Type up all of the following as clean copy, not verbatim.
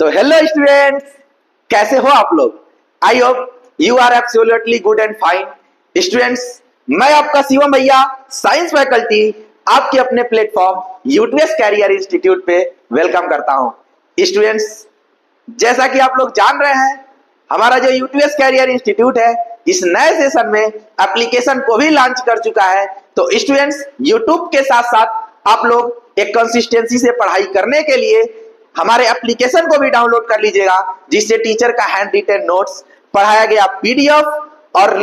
तो hello students, कैसे हो आप लोग। I hope you are absolutely good and fine. Students, मैं आपका शिवम भैया, साइंस फैकल्टी, आपके अपने प्लेटफॉर्म यूटीएस कैरियर इंस्टीट्यूट पे वेलकम करता हूं। स्टूडेंट्स, जैसा कि आप लोग जान रहे हैं, हमारा जो यूटीएस कैरियर इंस्टीट्यूट है इस नए सेशन में एप्लीकेशन को भी लॉन्च कर चुका है। तो स्टूडेंट्स, यूट्यूब के साथ साथ आप लोग एक कंसिस्टेंसी से पढ़ाई करने के लिए हमारे एप्लीकेशन को भी डाउनलोड कर लीजिएगा, जिससे टीचर का हैंड रिटन नोट्स, पढ़ाया गया पीडीएफ और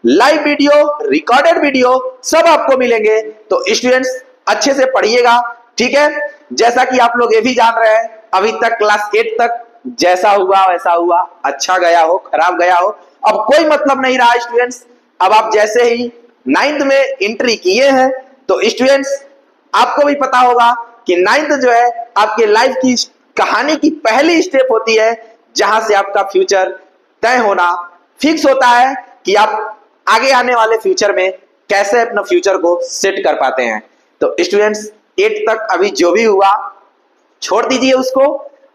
लाइव वीडियो, रिकॉर्डेड वीडियो सब आपको मिलेंगे। तो स्टूडेंट्स, अच्छे से पढ़िएगा, ठीक है। जैसा कि आप लोग ये भी जान रहे हैं, अभी तक क्लास 8 तक जैसा हुआ वैसा हुआ, अच्छा गया हो खराब गया हो, अब कोई मतलब नहीं रहा स्टूडेंट्स। अब आप जैसे ही 9th में एंट्री किए हैं, तो स्टूडेंट्स आपको भी पता होगा कि 9th जो है आपके लाइफ की कहानी की पहली स्टेप होती है, जहां से आपका फ्यूचर तय होना फिक्स होता है कि आप आगे आने वाले फ्यूचर में कैसे अपना फ्यूचर को सेट कर पाते हैं। तो स्टूडेंट्स, 8 तक अभी जो भी हुआ छोड़ दीजिए उसको।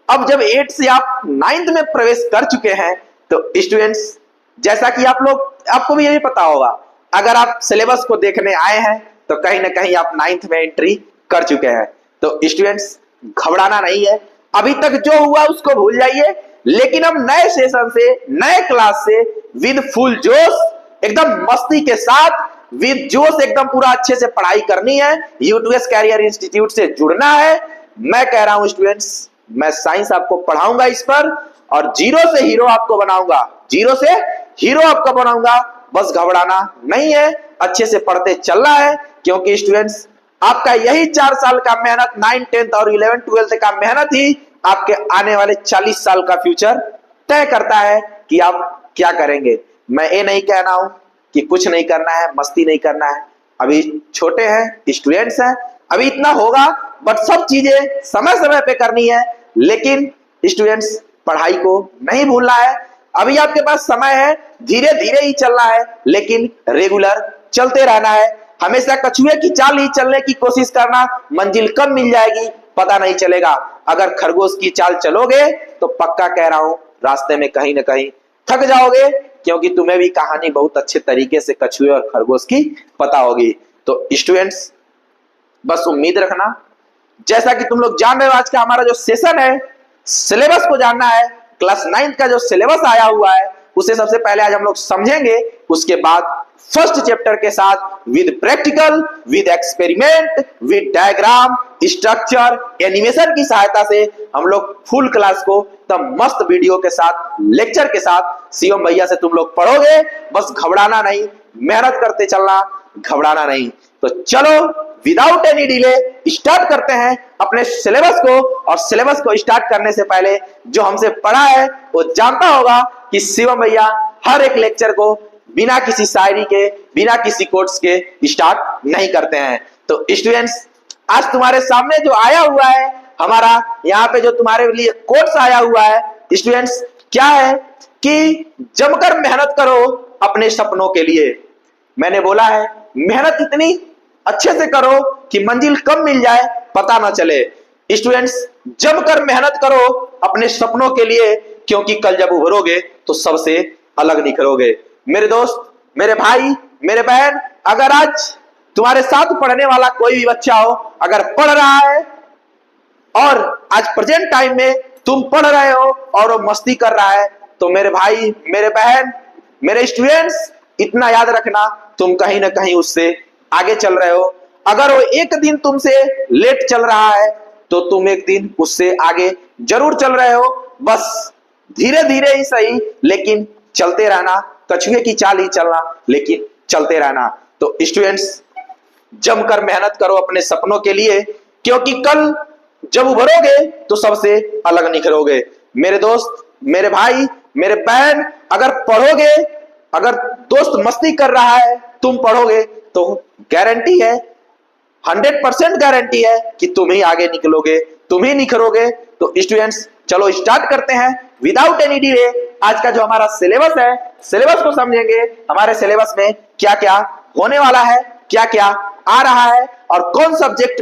अब जब 8 से आप 9th में प्रवेश कर चुके हैं, तो स्टूडेंट्स जैसा कि आपको भी यही पता होगा, अगर आप सिलेबस को देखने आए हैं तो कहीं ना कहीं आप 9th में एंट्री कर चुके हैं। तो स्टूडेंट्स, घबराना नहीं है, अभी तक जो हुआ उसको भूल जाइए, लेकिन अब नए सेशन से, नए क्लास से विद फुल जोश, एकदम मस्ती के साथ, विद जोश एकदम पूरा अच्छे से पढ़ाई करनी है। यूटीएस कैरियर इंस्टीट्यूट से जुड़ना है। मैं कह रहा हूं स्टूडेंट्स, मैं साइंस आपको पढ़ाऊंगा इस पर, और जीरो से हीरो आपको बनाऊंगा, जीरो से हीरो आपको बनाऊंगा। बस घबराना नहीं है, अच्छे से पढ़ते चलना है, क्योंकि स्टूडेंट्स आपका यही 4 साल का मेहनत, 9, 10th और 11, 12th का मेहनत ही आपके आने वाले 40 साल का फ्यूचर तय करता है कि आप क्या करेंगे। मैं ये नहीं कह रहा हूं कि कुछ नहीं करना है, मस्ती नहीं करना है। अभी छोटे हैं, स्टूडेंट्स हैं, अभी इतना होगा, बट सब चीजें समय समय पे करनी है। लेकिन स्टूडेंट्स, पढ़ाई को नहीं भूलना है। अभी आपके पास समय है, धीरे धीरे ही चलना है, लेकिन रेगुलर चलते रहना है। हमेशा कछुए की चाल ही चलने की कोशिश करना, मंजिल कब मिल जाएगी पता नहीं चलेगा। अगर खरगोश की चाल चलोगे तो पक्का कह रहा हूं, रास्ते में कहीं ना कहीं थक जाओगे, क्योंकि तुम्हें भी कहानी बहुत अच्छे तरीके से कछुए और खरगोश की पता होगी। तो स्टूडेंट्स, बस उम्मीद रखना, जैसा कि तुम लोग जान रहे हो, आज का हमारा जो सेशन है, सिलेबस को जानना है। क्लास 9th का जो सिलेबस आया हुआ है उसे सबसे पहले आज हम लोग समझेंगे। उसके बाद फर्स्ट चैप्टर के साथ with practical, with experiment, with diagram, structure, animation की सहायता से हम लोग फुल क्लास को तब मस्त वीडियो के साथ, लेक्चर के साथ शिवम भैया से तुम लोग पढ़ोगे। बस घबराना नहीं, मेहनत करते चलना, घबराना नहीं। तो चलो विदाउट एनी डिले स्टार्ट करते हैं अपने सिलेबस को। और सिलेबस को स्टार्ट करने से पहले जो हमसे पढ़ा है वो जानता होगा कि शिवम भैया हर एक लेक्चर को बिना किसी शायरी के, बिना किसी कोट्स के स्टार्ट नहीं करते हैं। तो स्टूडेंट्स, आज तुम्हारे सामने जो आया हुआ है, हमारा यहाँ पे जो तुम्हारे लिए कोट्स आया हुआ है स्टूडेंट्स, क्या है कि जमकर मेहनत करो अपने सपनों के लिए। मैंने बोला है, मेहनत इतनी अच्छे से करो कि मंजिल कब मिल जाए पता ना चले। स्टूडेंट्स, जमकर मेहनत करो अपने सपनों के लिए, क्योंकि कल जब उभरोगे तो सबसे अलग निखरोगे। मेरे दोस्त, मेरे भाई, मेरे बहन, अगर आज तुम्हारे साथ पढ़ने वाला कोई भी बच्चा हो, अगर पढ़ रहा है और आज प्रेजेंट टाइम में तुम पढ़ रहे हो और वो मस्ती कर रहा है, तो मेरे भाई, मेरे बहन, मेरे स्टूडेंट्स, इतना याद रखना, तुम कहीं ना कहीं उससे आगे चल रहे हो। अगर वो एक दिन तुमसे लेट चल रहा है, तो तुम एक दिन उससे आगे जरूर चल रहे हो। बस धीरे धीरे ही सही, लेकिन चलते रहना, कछुए की चाल ही चलना, लेकिन चलते रहना। तो स्टूडेंट्स, जमकर मेहनत करो अपने सपनों के लिए, क्योंकि कल जब उभरोगे तो सबसे अलग निखरोगे। मेरे दोस्त, मेरे भाई, मेरे बहन, अगर पढ़ोगे, अगर दोस्त मस्ती कर रहा है, तुम पढ़ोगे, तो गारंटी है, 100% गारंटी है कि तुम ही आगे निकलोगे, तुम ही निखरोगे। तो स्टूडेंट्स, चलो स्टार्ट करते हैं विदाउट एनी डिले। आज का जो हमारा सिलेबस है, सिलेबस को समझेंगे। हमारे सिलेबस में क्या क्या होने वाला है, क्या क्या आ रहा है, और कौन सब्जेक्ट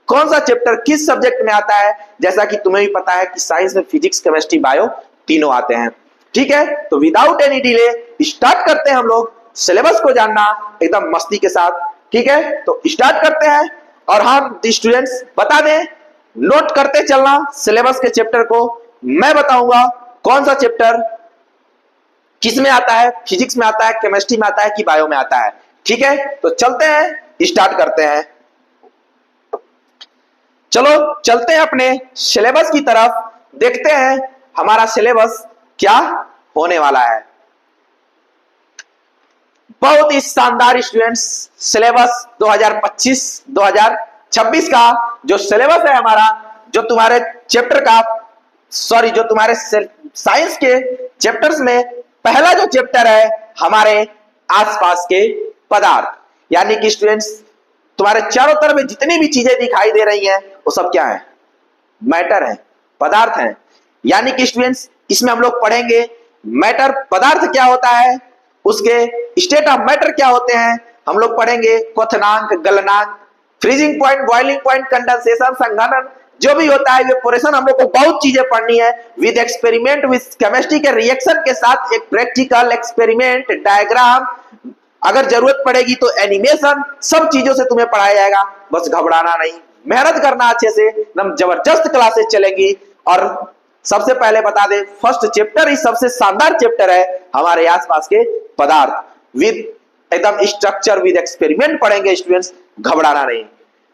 कौन सा चैप्टर किस सब्जेक्ट में आता है। जैसा कि तुम्हें भी पता है कि साइंस में फिजिक्स, केमिस्ट्री, बायो तीनों आते हैं। ठीक है, तो विदाउट एनी डिले स्टार्ट करते हैं हम लोग सिलेबस को जानना एकदम मस्ती के साथ। ठीक है, तो स्टार्ट करते हैं। और हम स्टूडेंट्स बता दें, नोट करते चलना सिलेबस के चैप्टर को। मैं बताऊंगा कौन सा चैप्टर किस में आता है, फिजिक्स में आता है, केमिस्ट्री में आता है कि बायो में आता है। ठीक है, तो चलते हैं, स्टार्ट करते हैं। चलो चलते हैं अपने सिलेबस की तरफ, देखते हैं हमारा सिलेबस क्या होने वाला है। बहुत ही शानदार स्टूडेंट्स, सिलेबस 2025-2026 का जो सिलेबस है हमारा, जो तुम्हारे चैप्टर का जो तुम्हारे साइंस के चैप्टर्स में पहला जो चैप्टर है हमारे आसपास के पदार्थ। यानी कि स्टूडेंट्स तुम्हारे चारों तरफ जितनी भी चीजें दिखाई दे रही हैं वो सब क्या है, मैटर है, पदार्थ है। यानी कि स्टूडेंट्स इसमें हम लोग पढ़ेंगे मैटर, पदार्थ क्या होता है, उसके स्टेट ऑफ मैटर क्या होते हैं, हम लोग पढ़ेंगे क्वथनांक, गलनांक, freezing point, boiling point, condensation, संघनन, जो भी होता है इवेपोरेशन, हम लोग को बहुत चीजें पढ़नी है विद एक्सपेरिमेंट, विद केमिस्ट्री के रिएक्शन के साथ एक प्रैक्टिकल एक्सपेरिमेंट, डायग्राम, अगर जरूरत पड़ेगी तो एनिमेशन, सब चीजों से तुम्हें पढ़ाया जाएगा। बस घबराना नहीं, मेहनत करना अच्छे से, एकदम जबरदस्त क्लासेस चलेंगी। और सबसे पहले बता दे, फर्स्ट चैप्टर ही सबसे शानदार चैप्टर है हमारे आसपास के पदार्थ, विद एकदम स्ट्रक्चर, विद एक्सपेरिमेंट पढ़ेंगे स्टूडेंट्स, घबराना नहीं।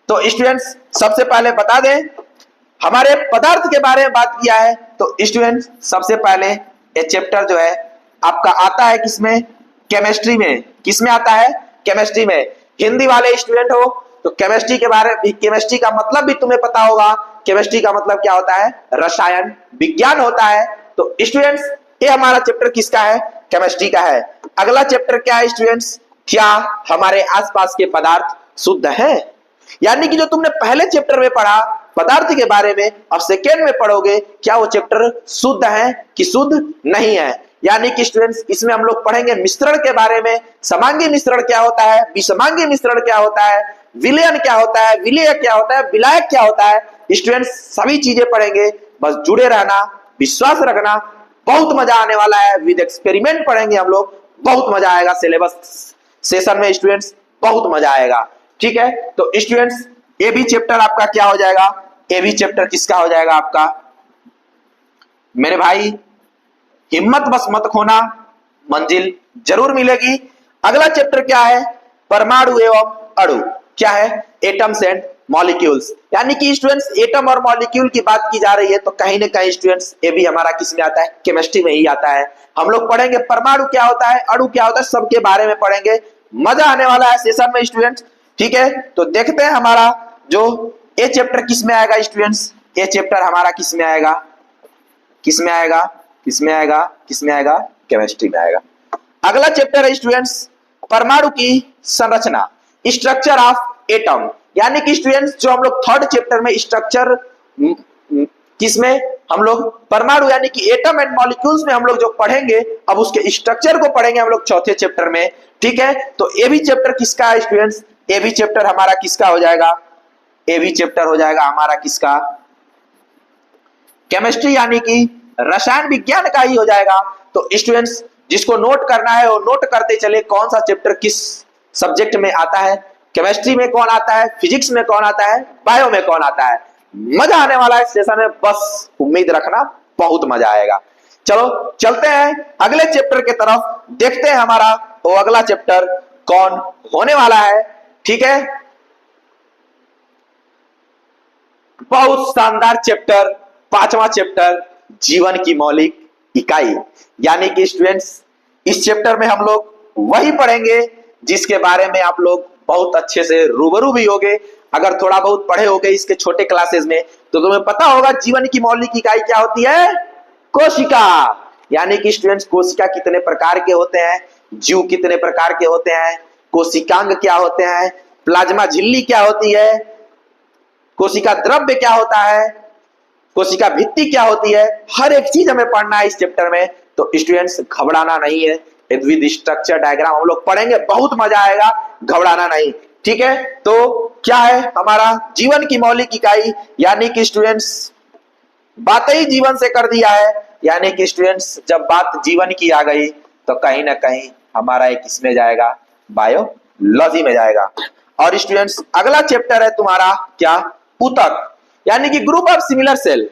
तो स्टूडेंट्स सबसे पहले बता दें, हमारे पदार्थ के बारे में बात किया है तो स्टूडेंट्स सबसे पहले ये चैप्टर जो है आपका आता है किसमें, केमिस्ट्री में। किसमें आता है, केमिस्ट्री में। हिंदी वाले स्टूडेंट हो तो केमिस्ट्री के बारे में, केमिस्ट्री का मतलब भी तुम्हें पता होगा। केमिस्ट्री का मतलब क्या होता है, रसायन विज्ञान होता है। तो स्टूडेंट्स ये हमारा चैप्टर किसका है, केमिस्ट्री का है। अगला चैप्टर क्या है स्टूडेंट्स, क्या हमारे आसपास के पदार्थ शुद्ध है। यानी कि जो तुमने पहले चैप्टर में पढ़ा पदार्थ के बारे में, अब सेकेंड में पढ़ोगे क्या वो चैप्टर शुद्ध है कि शुद्ध नहीं है। यानी कि स्टूडेंट्स इसमें हम लोग पढ़ेंगे मिश्रण के बारे में, समांगी मिश्रण क्या होता है, विसमांगी मिश्रण क्या होता है, विलयन क्या होता है, विलय क्या होता है, विलायक क्या होता है। स्टूडेंट्स सभी चीजें पढ़ेंगे, बस जुड़े रहना, विश्वास रखना, बहुत मजा आने वाला है। विद एक्सपेरिमेंट पढ़ेंगे हम लोग, बहुत मजा आएगा। सिलेबस सेशन में स्टूडेंट्स बहुत मजा आएगा। ठीक है, तो स्टूडेंट्स ये भी चैप्टर आपका क्या हो जाएगा, ये भी चैप्टर किसका हो जाएगा आपका, मेरे भाई हिम्मत बस मत खोना, मंजिल जरूर मिलेगी। अगला चैप्टर क्या है, परमाणु एवं अणु। क्या है, एटम्स एंड मॉलिक्यूल्स। यानी कि स्टूडेंट्स एटम और मॉलिक्यूल की बात की जा रही है तो कहीं ना कहीं स्टूडेंट्स ये भी हमारा किस में आता है, केमिस्ट्री में ही आता है। हम लोग पढ़ेंगे परमाणु क्या होता है, अणु क्या होता है, सबके बारे में पढ़ेंगे। मजा आने वाला है सेशन में स्टूडेंट्स। ठीक है, तो देखते हैं हमारा जो ये चैप्टर किस में आएगा स्टूडेंट्स। ये चैप्टर हमारा किस में आएगा, किस में आएगा, किस में आएगा, किस में आएगा, केमिस्ट्री में आएगा। अगला चैप्टर है स्टूडेंट्स परमाणु की संरचना, स्ट्रक्चर ऑफ एटम। यानी कि स्टूडेंट्स जो हम लोग थर्ड चैप्टर में स्ट्रक्चर किसमें, हम लोग परमाणु यानी कि एटम एंड मॉलिक्यूल्स में हम लोग जो पढ़ेंगे, अब उसके स्ट्रक्चर को पढ़ेंगे हम लोग चौथे चैप्टर में। ठीक है, तो ये भी चैप्टर किसका है स्टूडेंट्स, ये भी चैप्टर हमारा किसका हो जाएगा, ये भी चैप्टर हो जाएगा हमारा किसका, केमिस्ट्री यानी कि रसायन विज्ञान का ही हो जाएगा। तो स्टूडेंट्स जिसको नोट करना है वो नोट करते चले, कौन सा चैप्टर किस सब्जेक्ट में आता है, केमिस्ट्री में कौन आता है, फिजिक्स में कौन आता है, बायो में कौन आता है। मजा आने वाला है सेशन में, बस उम्मीद रखना बहुत मजा आएगा। चलो चलते हैं अगले चैप्टर के तरफ, देखते हैं हमारा वो अगला चैप्टर कौन होने वाला है। ठीक है, बहुत शानदार चैप्टर, पांचवा चैप्टर, जीवन की मौलिक इकाई। यानी कि स्टूडेंट्स इस चैप्टर में हम लोग वही पढ़ेंगे जिसके बारे में आप लोग बहुत अच्छे से रूबरू भी होगे। अगर थोड़ा बहुत पढ़े होगे इसके छोटे क्लासेस में तो तुम्हें पता होगा जीवन की मौलिक इकाई क्या होती है, कोशिका। यानी कि स्टूडेंट्स कोशिका कितने प्रकार के होते हैं, जीव कितने प्रकार के होते हैं, कोशिकांग क्या होते हैं, प्लाज्मा झिल्ली क्या होती है, कोशिका द्रव्य क्या होता है, कोशिका भित्ति क्या होती है, हर एक चीज हमें पढ़ना है इस चैप्टर में। तो स्टूडेंट्स घबराना नहीं है, विद स्ट्रक्चर डायग्राम हम लोग पढ़ेंगे, बहुत मजा आएगा, घबराना नहीं। ठीक है, तो क्या है हमारा जीवन की मौलिक इकाई, यानी कि स्टूडेंट्स बातें ही जीवन से कर दिया है, यानी कि स्टूडेंट्स जब बात जीवन की आ गई तो कहीं ना कहीं हमारा एक इसमें जाएगा, बायोलॉजी में जाएगा। और स्टूडेंट्स अगला चैप्टर है तुम्हारा क्या, ऊतक, यानी कि ग्रुप ऑफ सिमिलर सेल।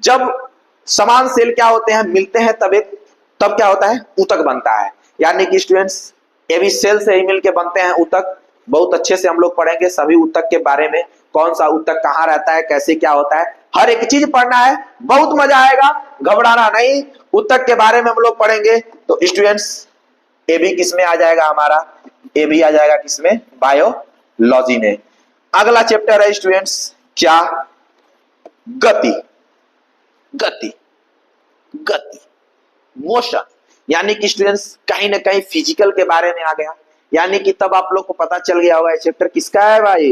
जब समान सेल क्या होते हैं, मिलते हैं तब क्या होता है, ऊतक बनता है। यानी कि स्टूडेंट्स ये भी सेल से ही मिलके बनते हैं ऊतक। बहुत अच्छे से हम लोग पढ़ेंगे सभी ऊतक के बारे में, कौन सा ऊतक कहाँ रहता है, कैसे क्या होता है, हर एक चीज पढ़ना है, बहुत मजा आएगा, घबराना नहीं। ऊतक के बारे में हम लोग पढ़ेंगे। तो स्टूडेंट्स ए भी किसमें आ जाएगा हमारा, ए भी आ जाएगा किसमें, बायोलॉजी में। अगला चैप्टर है स्टूडेंट्स क्या, गति, गति, गति, मोशन, यानी कि स्टूडेंट्स कहीं ना कहीं फिजिकल के बारे में आ गया। यानी कि तब आप लोग को पता चल गया होगा ये चैप्टर किसका है भाई,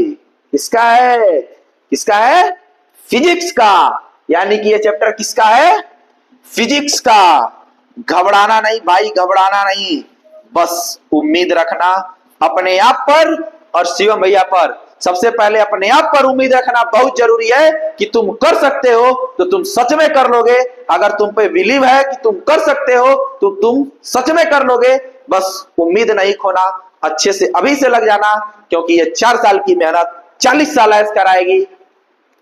किसका है, किसका है, फिजिक्स का। यानी कि ये चैप्टर किसका है, फिजिक्स का। घबराना नहीं भाई, घबराना नहीं, बस उम्मीद रखना अपने आप पर और शिवम भैया पर। सबसे पहले अपने आप पर उम्मीद रखना बहुत जरूरी है कि तुम कर सकते हो तो तुम सच में कर लोगे। अगर तुम पे बिलीव है कि तुम कर सकते हो तो तुम सच में कर लोगे। बस उम्मीद नहीं खोना, अच्छे से अभी से लग जाना, क्योंकि ये 4 साल की मेहनत 40 साल ऐश कराएगी।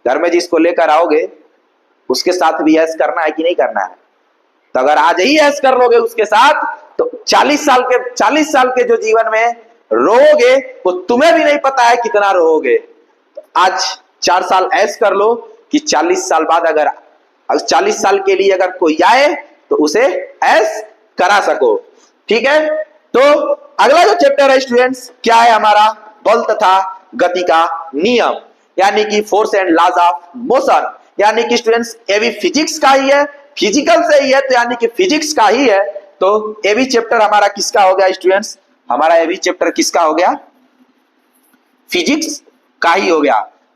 घर में जिसको लेकर आओगे उसके साथ भी ऐश करना है कि नहीं करना है। तो अगर आज ही ऐश कर लोगे उसके साथ तो 40 साल के जो जीवन में रोओगे वो तुम्हें भी नहीं पता है कितना रोओगे। तो आज 4 साल ऐश कर लो कि 40 साल बाद अगर 40 साल के लिए अगर कोई आए तो उसे ऐश करा सको। ठीक है, तो अगला जो चैप्टर है स्टूडेंट्स क्या है हमारा, बल तथा गति का नियम, यानी कि force and laws of motion. यानी कि स्टूडेंट्स ये भी फिजिक्स का ही है, फिजिकल से ही है, तो यानी कि फिजिक्स का ही है। तो ये भी चैप्टर हमारा किसका हो गया स्टूडेंट्स, हमारा ये भी चैप्टर किसका हो गया, फिजिक्स का ही हो गया।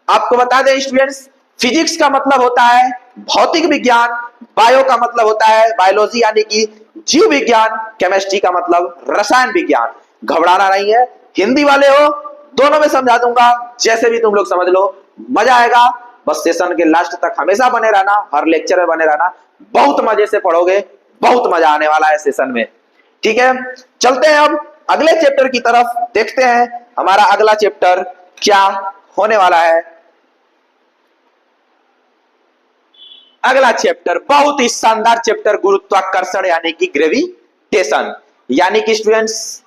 आपको बता दें स्टूडेंट्स, फिजिक्स का मतलब होता है भौतिक विज्ञान, बायो का मतलब होता है बायोलॉजी यानी कि जीव विज्ञान, केमिस्ट्री का मतलब रसायन विज्ञान। घबराना नहीं है, हिंदी वाले हो दोनों में समझा दूंगा, जैसे भी तुम लोग समझ लो, मजा आएगा। बस सेशन के लास्ट तक हमेशा बने रहना, हर लेक्चर में बने रहना, बहुत मजे से पढ़ोगे, बहुत मजा आने वाला है सेशन में। ठीक है, चलते हैं अब अगले चैप्टर की तरफ, देखते हैं हमारा अगला चैप्टर क्या होने वाला है। अगला चैप्टर बहुत ही शानदार चैप्टर, गुरुत्वाकर्षण यानी कि ग्रेविटेशन। यानी कि स्टूडेंट्स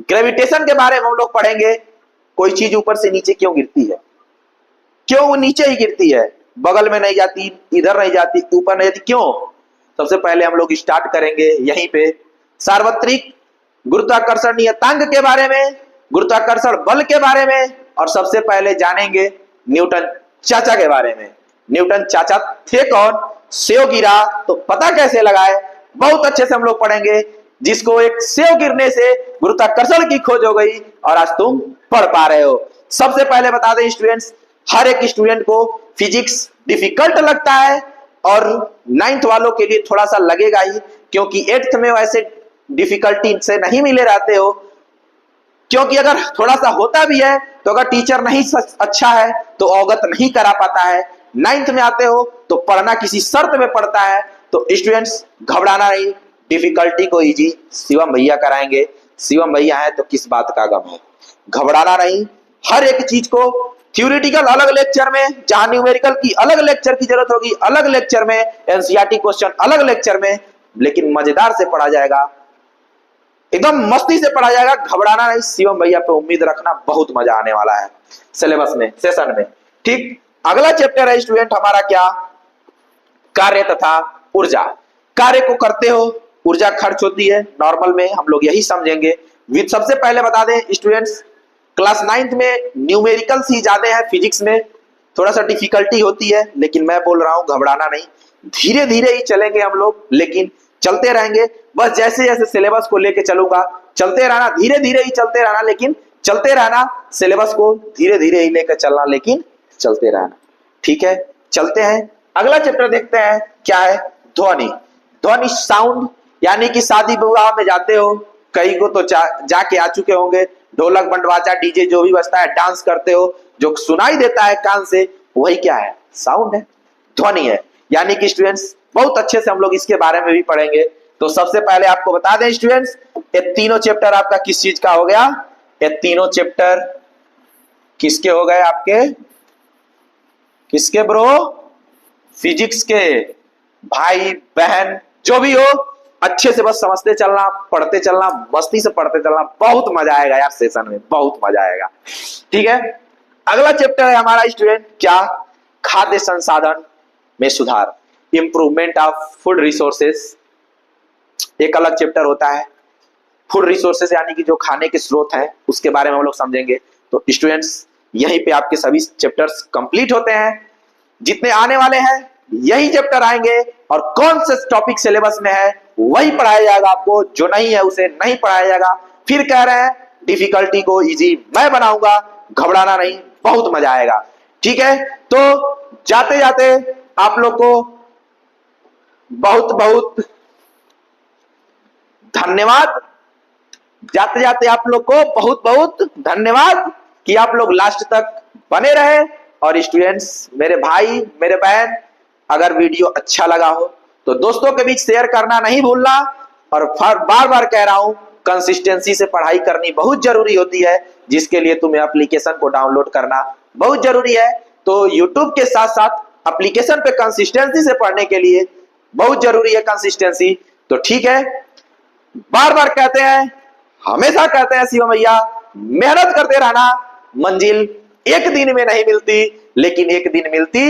ग्रेविटेशन के बारे में हम लोग पढ़ेंगे। कोई चीज ऊपर से नीचे क्यों गिरती है, क्यों वो नीचे ही गिरती है, बगल में नहीं जाती, इधर नहीं जाती, ऊपर नहीं जाती, क्यों? सबसे पहले हम लोग स्टार्ट करेंगे यहीं पे सार्वत्रिक गुरुत्वाकर्षण नियतांक के बारे में, गुरुत्वाकर्षण बल के बारे में, और सबसे पहले जानेंगे न्यूटन चाचा के बारे में। न्यूटन चाचा थे कौन, सेव गिरा तो पता कैसे लगाए, बहुत अच्छे से हम लोग पढ़ेंगे। जिसको एक सेव गिरने से गुरुत्वाकर्षण की खोज हो गई और आज तुम पढ़ पा रहे हो। सबसे पहले बता दें स्टूडेंट्स, हर एक स्टूडेंट को फिजिक्स डिफिकल्ट लगता है और 9th वालों के लिए थोड़ा सा लगेगा ही, क्योंकि 8th में वैसे डिफिकल्टी से नहीं मिले रहते हो। क्योंकि अगर थोड़ा सा होता भी है तो अगर टीचर नहीं अच्छा है तो अवगत नहीं करा पाता है। 9th में आते हो तो पढ़ना किसी शर्त में पड़ता है। तो स्टूडेंट्स घबराना नहीं, डिफिकल्टी को इजी शिवम भैया कराएंगे। शिवम भैया है तो किस बात का गम है, घबराना नहीं। हर एक चीज को थ्योरेटिकल अलग लेक्चर में, जहां न्यूमेरिकल की अलग लेक्चर की जरूरत होगी अलग लेक्चर में, एनसीईआरटी क्वेश्चन अलग लेक्चर में, लेकिन मजेदार से पढ़ा जाएगा, एकदम मस्ती से पढ़ा जाएगा। घबराना नहीं, शिवम भैया पे उम्मीद रखना, बहुत मजा आने वाला है सिलेबस में, सेशन में। ठीक, अगला चैप्टर है स्टूडेंट हमारा क्या, कार्य तथा ऊर्जा। कार्य को करते हो ऊर्जा खर्च होती है, नॉर्मल में हम लोग यही समझेंगे। सबसे पहले बता दें स्टूडेंट्स, क्लास 9th में न्यूमेरिकल्स ही ज्यादा है, फिजिक्स में थोड़ा सा डिफिकल्टी होती है, लेकिन मैं बोल रहा हूं घबराना नहीं, धीरे धीरे ही चलेंगे हम लोग, लेकिन चलते रहेंगे। बस जैसे जैसे सिलेबस को लेके चलूंगा, चलते रहना, धीरे धीरे ही चलते रहना, लेकिन चलते रहना, सिलेबस को धीरे धीरे ही लेकर चलना, लेकिन चलते रहना। ठीक है, चलते हैं अगला चैप्टर देखते हैं क्या है, ध्वनि। ध्वनि साउंड, यानी कि शादी विवाह में जाते हो, कई को तो जाके आ चुके होंगे, ढोलक बंडवाचा डीजे जो भी बजता है, डांस करते हो, जो सुनाई देता है कान से, वही क्या है? साउंड है, ध्वनि है। यानी कि स्टूडेंट्स बहुत अच्छे से हम लोग इसके बारे में भी पढ़ेंगे। तो सबसे पहले आपको बता दें स्टूडेंट्स, ये तीनों चैप्टर आपका किस चीज का हो गया? ये तीनों चैप्टर किसके हो गए आपके? किसके ब्रो? फिजिक्स के। भाई बहन जो भी हो, अच्छे से बस समझते चलना, पढ़ते चलना, मस्ती से पढ़ते चलना, बहुत मजा आएगा यार सेशन में, बहुत मजा आएगा। ठीक है, अगला चैप्टर है हमारा स्टूडेंट क्या? खाद्य संसाधन में सुधार, इंप्रूवमेंट ऑफ फूड रिसोर्सेस। एक अलग चैप्टर होता है फूड रिसोर्सेस, यानी कि जो खाने के स्रोत हैं उसके बारे में हम लोग समझेंगे। तो स्टूडेंट्स यहीं पे आपके सभी चैप्टर्स कंप्लीट होते हैं। जितने आने वाले हैं यही चैप्टर आएंगे, और कौन से टॉपिक सिलेबस में है वही पढ़ाया जाएगा आपको, जो नहीं है उसे नहीं पढ़ाया जाएगा। फिर कह रहे हैं डिफिकल्टी को इजी मैं बनाऊंगा, घबराना नहीं, बहुत मजा आएगा। ठीक है, तो जाते जाते आप लोग को बहुत बहुत धन्यवाद। जाते जाते आप लोग को बहुत बहुत धन्यवाद कि आप लोग लास्ट तक बने रहे। और स्टूडेंट्स, मेरे भाई मेरे बहन, अगर वीडियो अच्छा लगा हो तो दोस्तों के बीच शेयर करना नहीं भूलना। और बार बार कह रहा हूं, कंसिस्टेंसी से पढ़ाई करनी बहुत जरूरी होती है, जिसके लिए तुम्हें एप्लीकेशन को डाउनलोड करना बहुत जरूरी है। तो यूट्यूब के साथ साथ एप्लीकेशन पे कंसिस्टेंसी से पढ़ने के लिए बहुत जरूरी है कंसिस्टेंसी। तो ठीक है, बार बार कहते हैं, हमेशा कहते हैं शिवम भैया, मेहनत करते रहना, मंजिल एक दिन में नहीं मिलती, लेकिन एक दिन मिलती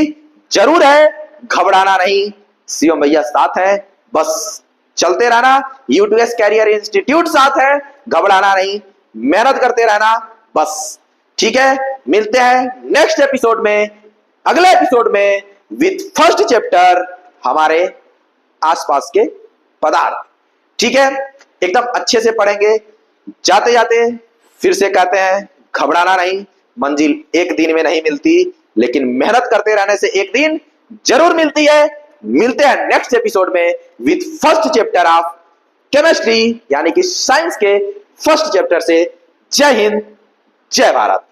जरूर है, घबराना नहीं, शिवम भैया साथ है, बस चलते रहना। यूटीएस कैरियर इंस्टीट्यूट साथ है, घबराना नहीं, मेहनत करते रहना, बस। ठीक है, मिलते हैं नेक्स्ट एपिसोड में, अगले एपिसोड में, विद फर्स्ट चैप्टर हमारे आसपास के पदार्थ। ठीक है, एकदम अच्छे से पढ़ेंगे। जाते जाते फिर से कहते हैं, घबराना नहीं, मंजिल एक दिन में नहीं मिलती, लेकिन मेहनत करते रहने से एक दिन जरूर मिलती है। मिलते हैं नेक्स्ट एपिसोड में with first chapter of chemistry, यानी कि साइंस के फर्स्ट चैप्टर से। जय हिंद, जय भारत।